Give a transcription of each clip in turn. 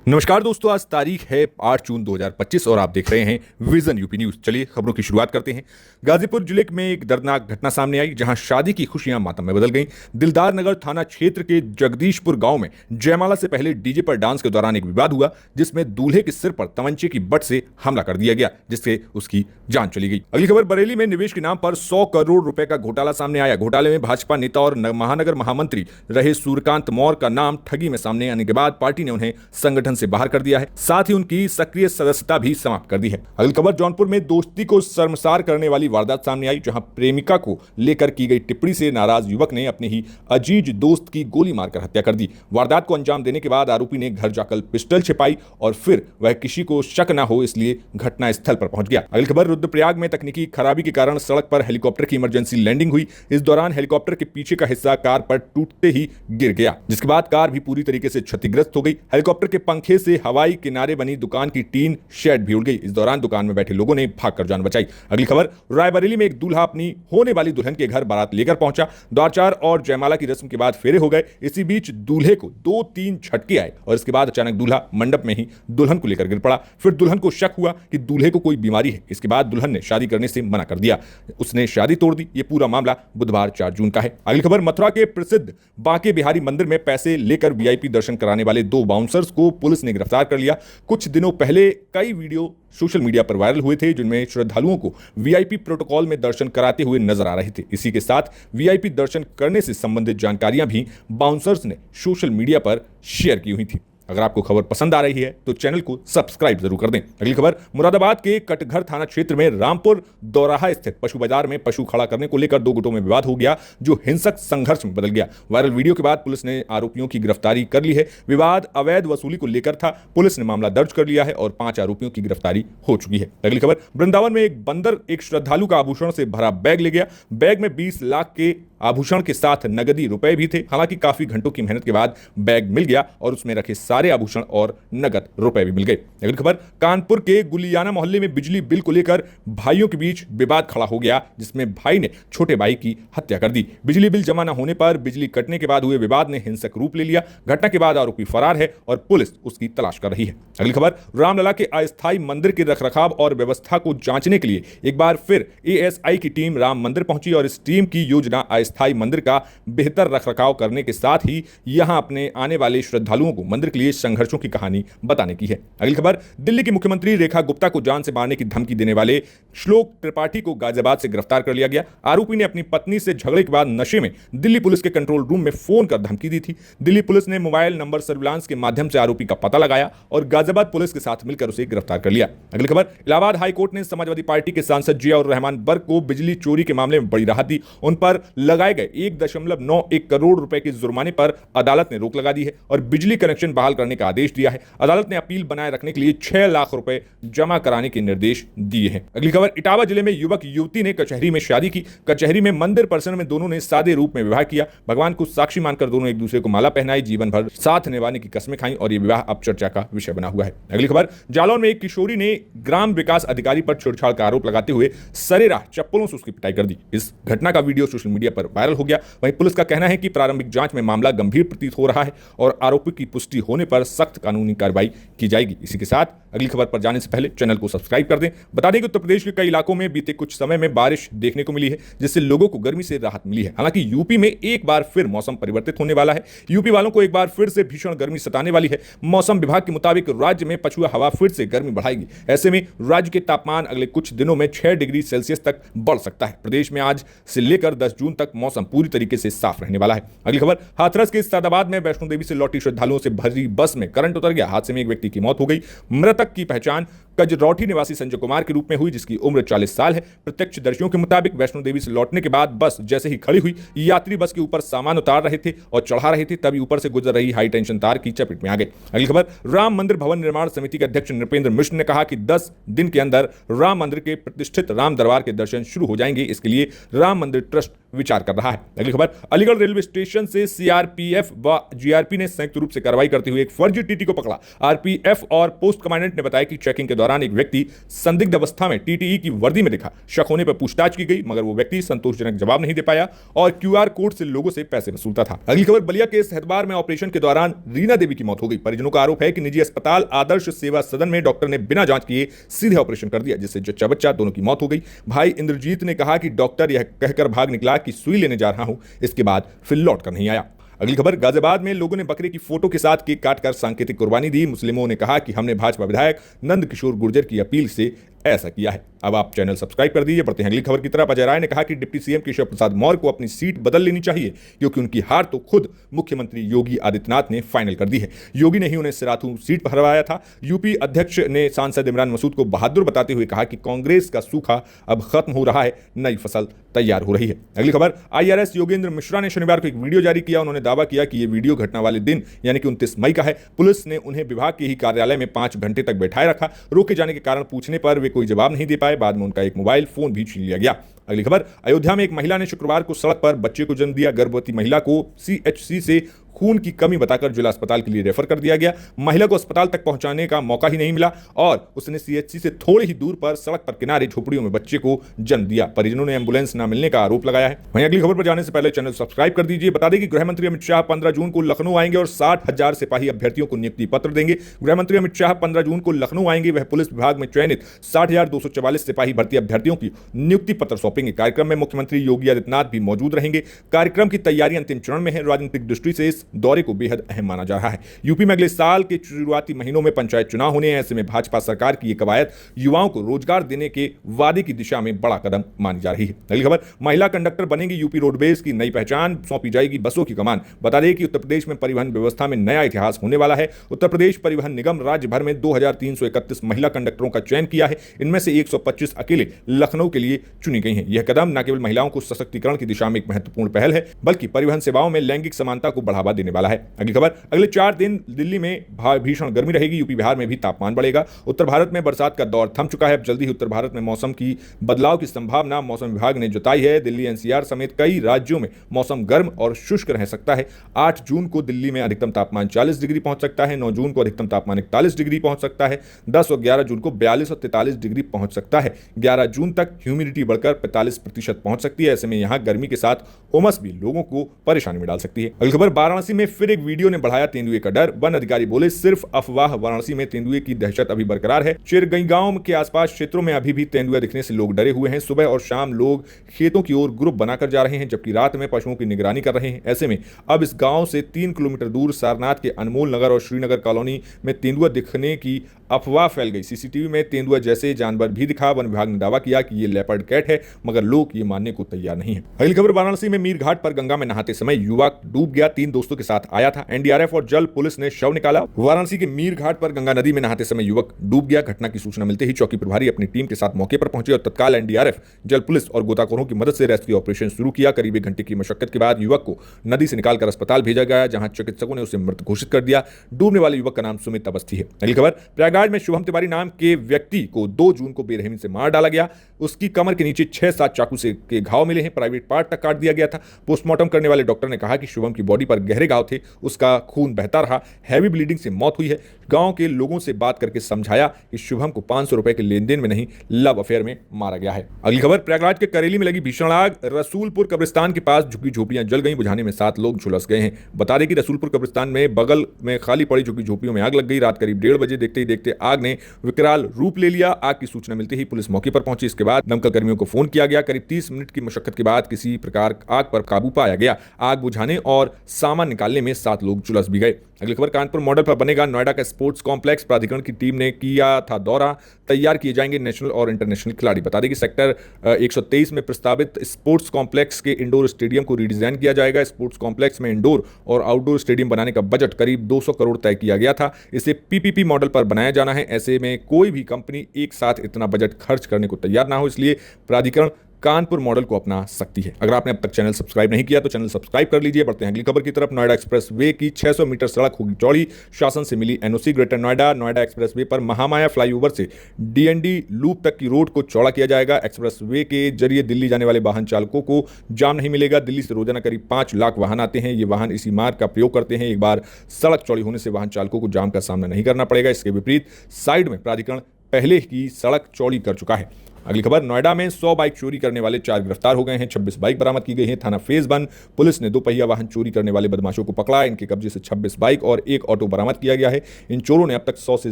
नमस्कार दोस्तों, आज तारीख है 8 जून 2025 और आप देख रहे हैं विजन यूपी न्यूज। चलिए खबरों की शुरुआत करते हैं। गाजीपुर जिले में एक दर्दनाक घटना सामने आई, जहां शादी की खुशियां मातम में बदल गईं। दिलदार नगर थाना क्षेत्र के जगदीशपुर गांव में जयमाला से पहले डीजे पर डांस के दौरान एक विवाद हुआ, जिसमें दूल्हे के सिर पर तमंचे की बट से हमला कर दिया गया, जिससे उसकी जान चली गई। अगली खबर, बरेली में निवेश के नाम पर 100 करोड़ रुपए का घोटाला सामने आया। घोटाले में भाजपा नेता और महानगर महामंत्री रहे सूर्यकांत मौर्य का नाम ठगी में सामने आने के बाद पार्टी ने उन्हें संगठन से बाहर कर दिया है, साथ ही उनकी सक्रिय सदस्यता भी समाप्त कर दी है। अगली खबर, जौनपुर में दोस्ती को शर्मसार करने वाली वारदात सामने आई, जहां प्रेमिका को लेकर की गई टिप्पणी से नाराज युवक ने अपने ही अजीज दोस्त की गोली मारकर हत्या कर दी। वारदात को अंजाम देने के बाद आरोपी ने घर जाकर पिस्टल छिपाई और फिर वह किसी को शक न हो इसलिए घटना स्थल पर पहुंच गया। अगली खबर, रुद्रप्रयाग में तकनीकी खराबी के कारण सड़क पर हेलीकॉप्टर की इमरजेंसी लैंडिंग हुई। इस दौरान हेलीकॉप्टर के पीछे का हिस्सा कार पर टूटते ही गिर गया, जिसके बाद कार भी पूरी तरीके से क्षतिग्रस्त हो गई। हेलीकॉप्टर के पंखे से हवाई किनारे बनी दुकान की टीन शेड भी उड़ गई। इस दौरान दुकान में बैठे लोगों ने भागकर जान बचाई। अगली खबर, रायबरेली में एक दूल्हा अपनी होने वाली दुल्हन के घर बारात लेकर पहुंचा। द्वारचार और जयमाला की रस्म के बाद फेरे हो गए। इसी बीच दूल्हे को 2-3 झटके आए और इसके बाद अचानक दूल्हा मंडप में ही दुल्हन को लेकर गिर पड़ा। फिर दुल्हन को शक हुआ कि दूल्हे को कोई बीमारी है। इसके बाद दुल्हन ने शादी करने से मना कर दिया, उसने शादी तोड़ दी। यह पूरा मामला बुधवार 4 जून का है। अगली खबर, मथुरा के प्रसिद्ध बांके बिहारी मंदिर में पैसे लेकर वीआईपी दर्शन कराने वाले 2 बाउंसर्स को पुलिस ने गिरफ्तार कर लिया। कुछ दिनों पहले कई वीडियो सोशल मीडिया पर वायरल हुए थे, जिनमें श्रद्धालुओं को वीआईपी प्रोटोकॉल में दर्शन कराते हुए नजर आ रहे थे। इसी के साथ वीआईपी दर्शन करने से संबंधित जानकारियां भी बाउंसर्स ने सोशल मीडिया पर शेयर की हुई थी। अगर आपको खबर पसंद आ रही है तो चैनल को सब्सक्राइब जरूर कर दें। अगली खबर, मुरादाबाद के कटघर थाना क्षेत्र में रामपुर दौराहा स्थित पशु बाजार में पशु खड़ा करने को लेकर 2 गुटों में विवाद हो गया, जो हिंसक संघर्ष में बदल गया। वायरल वीडियो के बाद पुलिस ने आरोपियों की गिरफ्तारी कर ली है। विवाद अवैध वसूली को लेकर था। पुलिस ने मामला दर्ज कर लिया है और 5 आरोपियों की गिरफ्तारी हो चुकी है। अगली खबर, वृंदावन में एक बंदर एक श्रद्धालु का आभूषण से भरा बैग ले गया। बैग में 20 लाख के आभूषण के साथ नगदी रुपए भी थे। हालांकि काफी घंटों की मेहनत के बाद बैग मिल गया और उसमें रखे सारे आभूषण और नगद रुपए भी मिल गए। अगली खबर, कानपुर के गुलियाना मोहल्ले में बिजली बिल को लेकर भाइयों के बीच विवाद खड़ा हो गया, जिसमें भाई ने छोटे भाई की हत्या कर दी। बिजली बिल जमा न होने पर बिजली कटने के बाद हुए विवाद ने हिंसक रूप ले लिया। घटना के बाद आरोपी फरार है और पुलिस उसकी तलाश कर रही है। अगली खबर, रामलला के अस्थायी मंदिर के रखरखाव और व्यवस्था को जांचने के लिए एक बार फिर एएसआई की टीम राम मंदिर पहुंची और इस टीम की योजना स्थायी मंदिर का बेहतर रखरखाव करने के साथ ही यहां अपने आने वाले श्रद्धालुओं को मंदिर के लिए संघर्षों की कहानी बताने की है। अगली खबर, दिल्ली की मुख्यमंत्री रेखा गुप्ता को जान से मारने की धमकी देने वाले श्लोक त्रिपाठी को गाजियाबाद से गिरफ्तार कर लिया गया। आरोपी ने अपनी पत्नी से झगड़े के बाद नशे में दिल्ली पुलिस के कंट्रोल रूम में फोन कर धमकी दी थी। दिल्ली पुलिस ने मोबाइल नंबर सर्विलांस के माध्यम से आरोपी का पता लगाया और गाजियाबाद पुलिस के साथ मिलकर उसे गिरफ्तार कर लिया। अगली खबर, इलाहाबाद हाईकोर्ट ने समाजवादी पार्टी के सांसद जिया और रहमान बर्ग को बिजली चोरी के मामले में बड़ी राहत दी। उन पर लगाए गए 1.91 करोड़ रुपए के जुर्माने पर अदालत ने रोक लगा दी है और बिजली कनेक्शन बहाल करने का आदेश दिया है। अदालत ने अपील बनाए रखने के लिए 6 लाख रुपए जमा कराने के निर्देश दिए हैं। अगली खबर, इटावा जिले में युवक युवती ने कचहरी में शादी की। कचहरी में मंदिर परिसर में दोनों ने सादे रूप में विवाह किया। भगवान को साक्षी मानकर दोनों एक दूसरे को माला पहनाई, जीवन भर साथ निभाने की कसमें खाई और यह विवाह अब चर्चा का विषय बना हुआ है। अगली खबर, जालौन में एक किशोरी ने ग्राम विकास अधिकारी पर छेड़छाड़ का आरोप लगाते हुए सरेराह चप्पलों से उसकी पिटाई कर दी। इस घटना का वीडियो सोशल मीडिया पर वायरल हो गया। वहीं पुलिस का कहना है कि प्रारंभिक जांच में मामला गंभीर प्रतीत हो रहा है और आरोपी की पुष्टि होने पर सख्त कानूनी कार्रवाई की जाएगी। इसी के साथ अगली खबर पर जाने से पहले चैनल को सब्सक्राइब कर दें। बता दें कि उत्तर प्रदेश के कई इलाकों में बीते कुछ समय में बारिश देखने को मिली है, जिससे लोगों को गर्मी से राहत मिली है। हालांकि यूपी में एक बार फिर मौसम परिवर्तित होने वाला है। यूपी वालों को एक बार फिर से भीषण गर्मी सताने वाली है। मौसम विभाग के मुताबिक राज्य में पछुआ हवा फिर से गर्मी बढ़ाएगी। ऐसे में राज्य के तापमान अगले कुछ दिनों में 6 डिग्री सेल्सियस तक बढ़ सकता है। प्रदेश में आज से लेकर 10 जून तक मौसम पूरी तरीके से साफ रहने वाला है। अगली खबर, हाथरस के सादाबाद में वैष्णो देवी से लौटी श्रद्धालुओं से भरी बस में करंट उतर गया। हादसे में एक व्यक्ति की मौत हो गई। मृतक की पहचान कजरौठी निवासी संजय कुमार के रूप में हुई, जिसकी उम्र 40 साल है। प्रत्यक्षदर्शियों के मुताबिक वैष्णो देवी से लौटने के बाद बस जैसे ही खड़ी हुई, यात्री बस के ऊपर सामान उतार रहे थे और चढ़ा रहे थे, तभी ऊपर से गुजर रही हाई टेंशन तार की चपेट में आ गए। अगली खबर, राम मंदिर भवन निर्माण समिति के अध्यक्ष नृपेंद्र मिश्र ने कहा कि 10 दिन के अंदर राम मंदिर के प्रतिष्ठित राम दरबार के दर्शन शुरू हो जाएंगे। इसके लिए राम मंदिर ट्रस्ट विचार कर रहा है। अगली खबर, अलीगढ़ रेलवे स्टेशन से सीआरपीएफ व जीआरपी ने संयुक्त रूप से कार्रवाई करते हुए एक फर्जी टीटी को पकड़ा। आरपीएफ और पोस्ट कमांडेंट ने बताया कि चेकिंग के दौरान दौरान एक व्यक्ति संदिग्ध अवस्था में टीटीई की वर्दी में दिखा। शक होने पर पूछताछ की गई, मगर वो व्यक्ति संतोषजनक जवाब नहीं दे पाया और क्यूआर कोड से लोगों से पैसे वसूलता था। अगली खबर, बलिया के सहतवार में ऑपरेशन के दौरान रीना देवी की मौत हो गई। परिजनों का आरोप है कि निजी अस्पताल आदर्श सेवा सदन में डॉक्टर ने बिना जांच किए सीधे ऑपरेशन कर दिया, जिससे जच्चा बच्चा दोनों की मौत हो गई। भाई इंद्रजीत ने कहा कि डॉक्टर यह कहकर भाग निकला कि सुई लेने जा रहा हूं, इसके बाद फिर लौट कर नहीं आया। अगली खबर, गाजियाबाद में लोगों ने बकरे की फोटो के साथ केक काटकर सांकेतिक कुर्बानी दी। मुस्लिमों ने कहा कि हमने भाजपा विधायक नंद किशोर गुर्जर की अपील से ऐसा किया है। अब आप चैनल सब्सक्राइब कर दीजिए। बढ़ते हैं अगली खबर की तरफ। अजय राय ने कहा कि डिप्टी सीएम केशव प्रसाद मौर्य को अपनी सीट बदल लेनी चाहिए, क्योंकि उनकी हार तो खुद मुख्यमंत्री योगी आदित्यनाथ ने फाइनल कर दी है। योगी ने ही उन्हें सिराथू सीट पर हरवाया था। यूपी अध्यक्ष ने सांसद इमरान मसूद को बहादुर बताते हुए कहा कि कांग्रेस का सूखा अब खत्म हो रहा है, नई फसल तैयार हो रही है। अगली खबर, आईआरएस योगेंद्र मिश्रा ने शनिवार को एक वीडियो जारी किया। उन्होंने दावा किया कि यह वीडियो घटना वाले दिन यानी कि 29 मई का है। पुलिस ने उन्हें विभाग के ही कार्यालय में 5 घंटे तक बैठाए रखा। रोके जाने के कारण पूछने पर वे कोई जवाब नहीं दे पाए। बाद में उनका एक मोबाइल फोन भी छीन लिया गया। अगली खबर, अयोध्या में एक महिला ने शुक्रवार को सड़क पर बच्चे को जन्म दिया। गर्भवती महिला को सीएचसी से खून की कमी बताकर जिला अस्पताल के लिए रेफर कर दिया गया। महिला को अस्पताल तक पहुंचाने का मौका ही नहीं मिला और उसने सीएचसी से थोड़ी ही दूर पर सड़क पर किनारे झोपड़ियों में बच्चे को जन्म दिया। परिजनों ने एंबुलेंस न मिलने का आरोप लगाया है। वहीं अगली खबर पर जाने से पहले चैनल सब्सक्राइब कर दीजिए। बता दें कि गृह मंत्री अमित शाह 15 जून को लखनऊ आएंगे और 60,000 सिपाही अभ्यर्थियों को नियुक्ति पत्र देंगे। गृह मंत्री अमित शाह 15 जून को लखनऊ आएंगे। वह पुलिस विभाग में चयनित 60,244 सिपाही भर्ती अभ्यर्थियों की नियुक्ति पत्र सौंपेंगे। कार्यक्रम में मुख्यमंत्री योगी आदित्यनाथ भी मौजूद रहेंगे। कार्यक्रम की तैयारी अंतिम चरण में है। राजनीतिक दृष्टि से इस दौरे को बेहद अहम माना जा रहा है। यूपी में अगले साल के शुरुआती महीनों में पंचायत चुनाव होने हैं। ऐसे में भाजपा सरकार की यह कवायद युवाओं को रोजगार देने के वादे की दिशा में बड़ा कदम मानी जा रही है। अगली खबर, महिला कंडक्टर बनेगी। यूपी रोडवेज की नई पहचान, सौंपी जाएगी बसों की कमान। बता दें कि उत्तर प्रदेश में परिवहन व्यवस्था में नया इतिहास होने वाला है। उत्तर प्रदेश परिवहन निगम राज्य भर में 2331 महिला कंडक्टरों का चयन किया है। इनमें से 125 अकेले लखनऊ के लिए चुनी गई हैं। यह कदम न केवल महिलाओं को सशक्तिकरण की दिशा में एक महत्वपूर्ण पहल है, बल्कि परिवहन सेवाओं में लैंगिक समानता को बढ़ावा देने वाला है। अगली खबर, अगले 4 दिन दिल्ली में भीषण गर्मी रहेगी। यूपी बिहार में भी तापमान बढ़ेगा। उत्तर भारत में बरसात का दौर थम चुका है। अब जल्दी ही उत्तर भारत में मौसम की बदलाव की संभावना मौसम विभाग ने जताई है। दिल्ली एनसीआर समेत कई राज्यों में मौसम गर्म और शुष्क रह सकता है। 8 जून को दिल्ली में अधिकतम तापमान 40 डिग्री पहुंच सकता है। 9 जून को अधिकतम तापमान 41 डिग्री पहुंच सकता है। 10 और 11 जून को 42 और 43 डिग्री पहुंच सकता है। 11 जून तक ह्यूमिडिटी बढ़कर 45% पहुंच सकती है। ऐसे में यहां गर्मी के साथ उमस भी लोगों को परेशानी में डाल सकती है। अगली खबर, वाराणसी में फिर एक वीडियो ने बढ़ाया तेंदुए का डर। वन अधिकारी बोले सिर्फ अफवाह। वाराणसी में तेंदुए की दहशत अभी बरकरार है। चिरगई गांव के आसपास क्षेत्रों में अभी भी तेंदुए दिखने से लोग डरे हुए हैं। सुबह और शाम लोग खेतों की ओर ग्रुप बनाकर जा रहे हैं, जबकि रात में पशुओं की निगरानी कर रहे हैं। ऐसे में अब इस गांव से 3 किलोमीटर दूर सारनाथ के अनमोल नगर और श्रीनगर कॉलोनी में तेंदुआ दिखने की अफवाह फैल गई। सीसीटीवी में तेंदुआ जैसे जानवर भी दिखा। वन विभाग ने दावा किया कि ये लेपर्ड कैट है, मगर लोग ये मानने को तैयार नहीं है। अगली खबर, वाराणसी में मीर घाट पर गंगा में नहाते समय युवक डूब गया। 3 दोस्तों के साथ आया था। एनडीआरएफ और जल पुलिस ने शव निकाला। वाराणसी के मीर घाट पर गंगा नदी में नहाते समय युवक डूब गया। घटना की सूचना मिलते ही चौकी प्रभारी अपनी टीम के साथ मौके पर पहुंचे और तत्काल एनडीआरएफ, जल पुलिस और गोताखोरों की मदद से रेस्क्यू ऑपरेशन शुरू किया। करीब 1 घंटे की मशक्कत के बाद युवक को नदी से निकालकर अस्पताल भेजा गया, जहां चिकित्सकों ने उसे मृत घोषित कर दिया। डूबने वाले युवक का नाम सुमित अवस्थी है। अगली खबर, प्रयागराज में शुभम तिवारी नाम के व्यक्ति को 2 जून को बेरहमी से मार डाला गया। उसकी कमर के नीचे 6-7 चाकू से के घाव मिले हैं। प्राइवेट पार्ट तक काट दिया गया था। पोस्टमार्टम करने वाले डॉक्टर ने कहा कि शुभम की बॉडी पर गहरे घाव थे। उसका खून बहता रहा। हैवी ब्लीडिंग से मौत हुई है। गांव के लोगों से बात करके समझाया कि शुभम को 500 रुपए के लेन देन में नहीं, लव अफेयर में मारा गया है। अगली खबर, प्रयागराज के करेली में लगी भीषण आग। रसूलपुर कब्रिस्तान के पास झुग्गी झोपड़ियां जल गई। बुझाने में 7 लोग झुलस गए हैं। बता दें कि रसूलपुर कब्रिस्तान में बगल में खाली पड़ी झुग्गी झोपड़ियों में आग लग गई। रात करीब 1:30 बजे देखते ही देखते आग ने विकराल रूप ले लिया। आग की सूचना मिलते ही पुलिस मौके पर पहुंची। इसके बाद दमकल कर्मियों को फोन किया गया। करीब 30 मिनट की मशक्कत के बाद किसी प्रकार आग पर काबू पाया गया। आग बुझाने और सामान निकालने में 7 लोग झुलस भी गए। अगली खबर, कानपुर मॉडल पर बनेगा नोएडा का स्पोर्ट्स कॉम्प्लेक्स। प्राधिकरण की टीम ने किया था दौरा। तैयार किए जाएंगे नेशनल और इंटरनेशनल खिलाड़ी। बता दें कि सेक्टर 123 में प्रस्तावित स्पोर्ट्स कॉम्प्लेक्स के इंडोर स्टेडियम को रीडिजाइन किया जाएगा। स्पोर्ट्स कॉम्प्लेक्स में इंडोर और आउटडोर स्टेडियम बनाने का बजट करीब 200 करोड़ तय किया गया था। इसे पीपीपी मॉडल पर बनाया जाना है। ऐसे में कोई भी कंपनी एक साथ इतना बजट खर्च करने को तैयार ना हो, इसलिए प्राधिकरण कानपुर मॉडल को अपना सकती है। अगर आपने अब तक चैनल सब्सक्राइब नहीं किया तो चैनल सब्सक्राइब कर लीजिए। बढ़ते हैं अगली खबर की तरफ। नोएडा एक्सप्रेस वे की 600 मीटर सड़क होगी चौड़ी। शासन से मिली NOC. Greater Noida Noida expressway पर महामाया फ्लाईओवर से डीएनडी लूप तक की रोड को चौड़ा किया जाएगा। एक्सप्रेस वे के जरिए दिल्ली जाने वाले वाहन चालकों को जाम नहीं मिलेगा। दिल्ली से रोजाना करीब 5 लाख वाहन आते हैं। ये वाहन इसी मार्ग का प्रयोग करते हैं। एक बार सड़क चौड़ी होने से वाहन चालकों को जाम का सामना नहीं करना पड़ेगा। इसके विपरीत साइड में प्राधिकरण पहले ही सड़क चौड़ी कर चुका है। अगली खबर, नोएडा में 100 बाइक चोरी करने वाले 4 गिरफ्तार हो गए हैं। 26 बाइक बरामद की गई हैं। थाना फेज 1 पुलिस ने 2 पहिया वाहन चोरी करने वाले बदमाशों को पकड़ा। इनके कब्जे से 26 बाइक और 1 ऑटो बरामद किया गया है। इन चोरों ने अब तक 100 से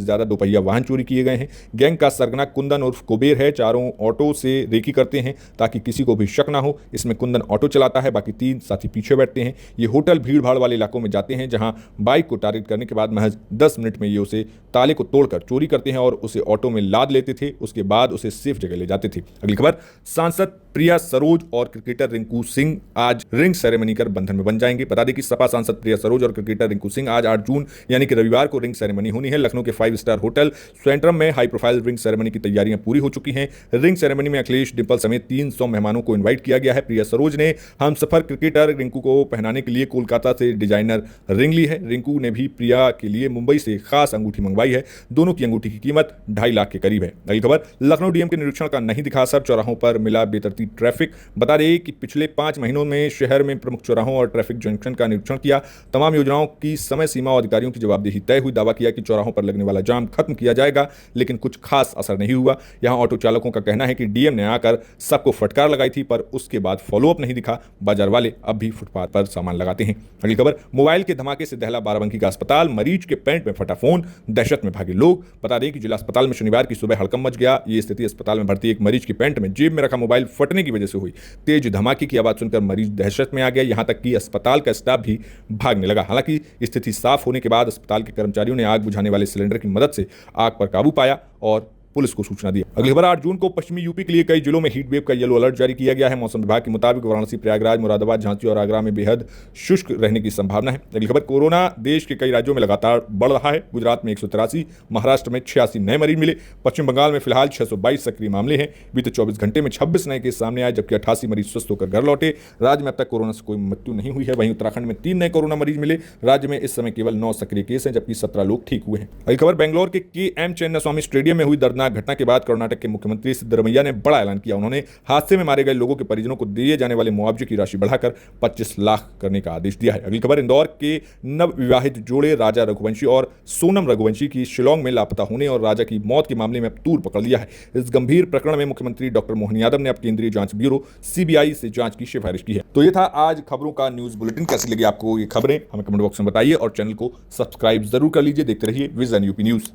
ज्यादा 2 पहिया वाहन चोरी किए गए हैं। गैंग का सरगना कुंदन उर्फ कुबेर है। चारों ऑटो से रेकी करते हैं ताकि किसी को भी शक ना हो। इसमें कुंदन ऑटो चलाता है, बाकी 3 साथी पीछे बैठते हैं। ये होटल भीड़ भाड़ वाले इलाकों में जाते हैं, जहां बाइक को टारगेट करने के बाद महज 10 मिनट में ये उसे ताले को तोड़कर चोरी करते हैं और उसे ऑटो में लाद लेते थे। उसके बाद उसे सेफ जगह ले जाते थे। अगली खबर, सांसद प्रिया सरोज और क्रिकेटर रिंकू सिंह आज रिंग सेरेमनी कर बंधन में बन जाएंगे। बता दें कि सपा सांसद प्रिया सरोज और क्रिकेटर रिंकू सिंह आज 8 जून यानी कि रविवार को रिंग सेरेमनी होनी है। लखनऊ के 5 स्टार होटल स्वेंट्रम में हाई प्रोफाइल रिंग सेरेमनी की तैयारियां पूरी हो चुकी हैं। रिंग सेरेमनी में अखिलेश, डिंपल समेत 300 मेहमानों को इन्वाइट किया गया है। प्रिया सरोज ने हमसफर क्रिकेटर रिंकू को पहनाने के लिए कोलकाता से डिजाइनर रिंग ली है। रिंकू ने भी प्रिया के लिए मुंबई से खास अंगूठी मंगवाई है। दोनों की अंगूठी की कीमत 2.5 लाख के करीब है। अगली खबर, लखनऊ डीएम के निरीक्षण का नहीं दिखा असर, चौराहों पर मिला बेतरतीब ट्रैफिक। बता दें कि पिछले 5 महीनों में शहर में प्रमुख चौराहों और ट्रैफिक जंक्शन का निरीक्षण किया। तमाम योजनाओं की समय सीमा और अधिकारियों की जवाबदेही तय हुई। दावा किया कि चौराहों पर लगने वाला जाम खत्म किया जाएगा, लेकिन कुछ खास असर नहीं हुआ। यहां ऑटो चालकों का कहना है कि डीएम ने आकर सबको फटकार लगाई थी, पर उसके बाद फॉलोअप नहीं दिखा। बाजार वाले अब भी फुटपाथ पर सामान लगाते हैं। अगली खबर, मोबाइल के धमाके से दहला बाराबंकी का अस्पताल, मरीज के पैंट में फटा फोन, दहशत में भागे लोग। बता दें कि जिला अस्पताल में शनिवार की सुबह हड़कंप मच गया। ये स्थिति अस्पताल में भर्ती एक मरीज की पैंट में जेब में रखा मोबाइल फटने की वजह से हुई। तेज धमाके की आवाज सुनकर मरीज दहशत में आ गया। यहां तक कि अस्पताल का स्टाफ भी भागने लगा। हालांकि स्थिति साफ होने के बाद अस्पताल के कर्मचारियों ने आग बुझाने वाले सिलेंडर की मदद से आग पर काबू पाया और पुलिस को सूचना दी। अगली खबर, 8 जून को पश्चिमी यूपी के लिए कई जिलों में हीट वेव का येलो अलर्ट जारी किया गया है। मौसम विभाग के मुताबिक वाराणसी, प्रयागराज, मुरादाबाद, झांसी और आगरा में बेहद शुष्क रहने की संभावना है। अगली खबर, कोरोना देश के कई राज्यों में लगातार बढ़ रहा है। गुजरात में 183, महाराष्ट्र में 86 नए मरीज मिले। पश्चिम बंगाल में फिलहाल 622 सक्रिय मामले हैं। बीते 24 घंटे में 26 नए केस सामने आए, जबकि 88 मरीज स्वस्थ होकर घर लौटे। राज्य में अब तक कोरोना से कोई मृत्यु नहीं हुई है। वहीं उत्तराखंड में 3 नए कोरोना मरीज मिले। राज्य में इस समय केवल 9 सक्रिय केस हैं, जबकि 17 लोग ठीक हुए हैं। अगली खबर, बेंगलोर के KM चन्नास्वामी स्टेडियम में हुई दर्दनाक घटना के बाद कर्नाटक के मुख्यमंत्री सिद्धरमैया ने बड़ा ऐलान किया। उन्होंने हादसे में मारे गए लोगों के परिजनों को दिए जाने वाले मुआवजे की राशि बढ़ाकर 25 लाख करने का आदेश दिया है। अगली खबर, इंदौर के नवविवाहित जोड़े राजा रघुवंशी और सोनम रघुवंशी की शिलांग में लापता होने और राजा की मौत के मामले में अब तूल पकड़ लिया है। इस गंभीर प्रकरण में मुख्यमंत्री डॉक्टर मोहन यादव ने अब केंद्रीय जांच ब्यूरो CBI से जांच की सिफारिश की है। तो ये था आज खबरों का न्यूज बुलेटिन। कैसी लगी आपको ये खबरें, हमें कमेंट बॉक्स में बताइए और चैनल को सब्सक्राइब जरूर कर लीजिए। देखते रहिए विजन यूपी न्यूज।